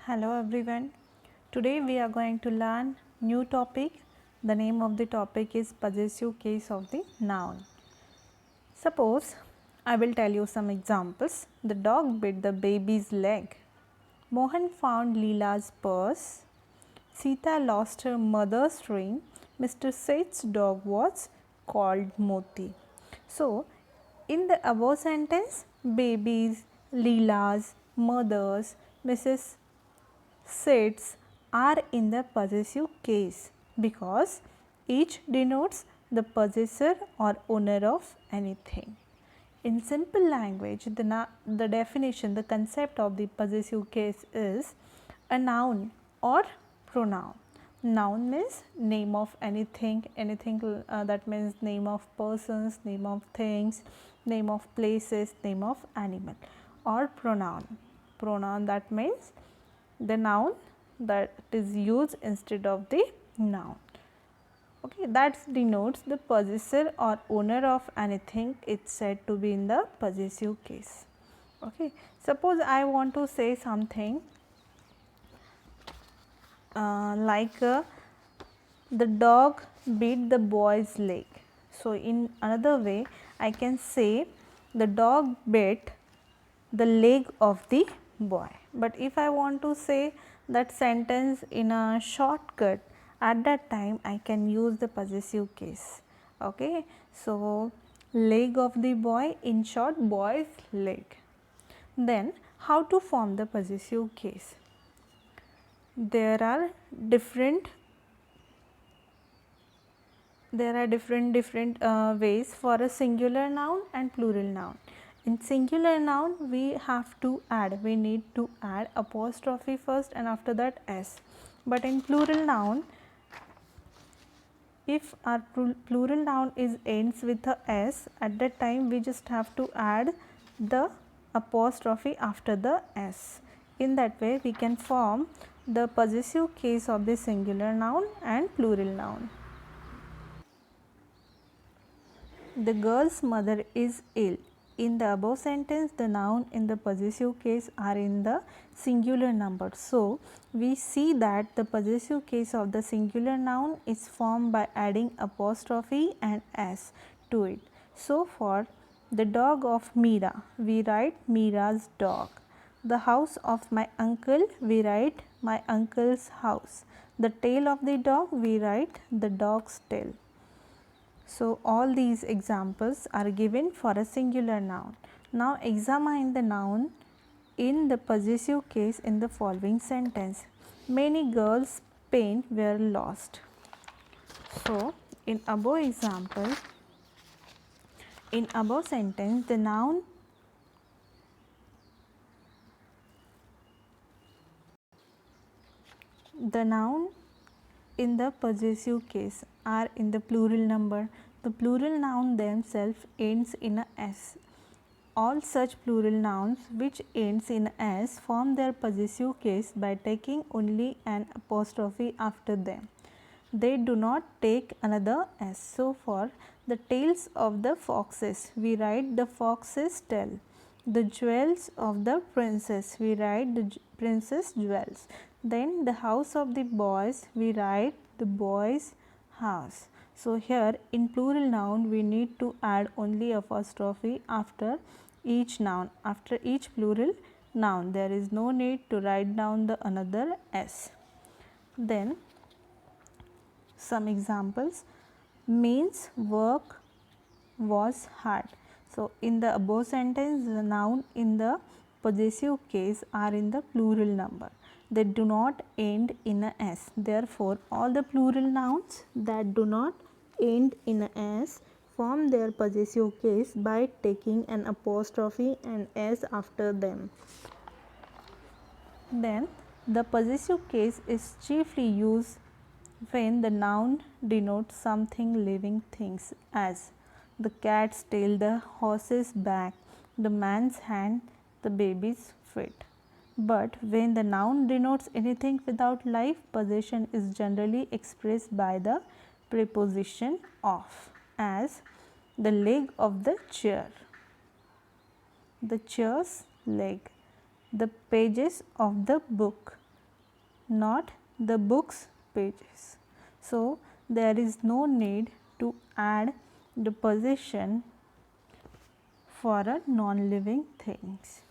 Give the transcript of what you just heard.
Hello everyone. Today we are going to learn new topic. The name of the topic is possessive case of the noun. Suppose I will tell you some examples. The dog bit the baby's leg. Mohan found Leela's purse. Sita lost her mother's ring. Mr. Seth's dog was called Moti. So, in the above sentence, babies, Leela's, mothers, Mrs. Sets are in the possessive case because each denotes the possessor or owner of anything. In simple language, the definition, the concept of the possessive case is a noun or pronoun. Noun means name of anything, that means name of persons, name of things, name of places, name of animal, or pronoun. Pronoun, that means the noun that is used instead of the noun. Okay, that denotes the possessor or owner of anything. It's said to be in the possessive case. Okay, suppose I want to say something the dog bit the boy's leg. So, in another way I can say the dog bit the leg of the boy. But if I want to say that sentence in a shortcut, at that time I can use the possessive case. Okay. So, leg of the boy, in short, boy's leg. Then how to form the possessive case? There are different ways for a singular noun and plural noun. In singular noun we need to add apostrophe first and after that s. But in plural noun, if our plural noun ends with a s, at that time we just have to add the apostrophe after the s. In that way we can form the possessive case of the singular noun and plural noun. The girl's mother is ill. In the above sentence, the noun in the possessive case are in the singular number. So, we see that the possessive case of the singular noun is formed by adding apostrophe and s to it. So, for the dog of Meera, we write Meera's dog. The house of my uncle, we write my uncle's house. The tail of the dog, we write the dog's tail. So, all these examples are given for a singular noun. Now, examine the noun in the possessive case in the following sentence. Many girls' pen were lost. So, in above example, in above sentence, the noun in the possessive case are in the plural number. The plural noun themselves ends in a s. All such plural nouns which ends in s form their possessive case by taking only an apostrophe after them. They do not take another s. So, for the tails of the foxes, we write the fox's tail. The jewels of the princess, we write the princess jewels. Then the house of the boys, we write the boys' house. So, here in plural noun we need to add only apostrophe after each noun, after each plural noun. There is no need to write down the another s. Then some examples, means work was hard. So, in the above sentence, the noun in the possessive case are in the plural number. They do not end in a s. Therefore, all the plural nouns that do not end in a s form their possessive case by taking an apostrophe and s after them. Then, the possessive case is chiefly used when the noun denotes something living things, as the cat's tail, the horse's back, the man's hand, the baby's feet. But when the noun denotes anything without life, possession is generally expressed by the preposition of, as the leg of the chair, the chair's leg, the pages of the book, not the book's pages. So, there is no need to add the possession for a non-living things.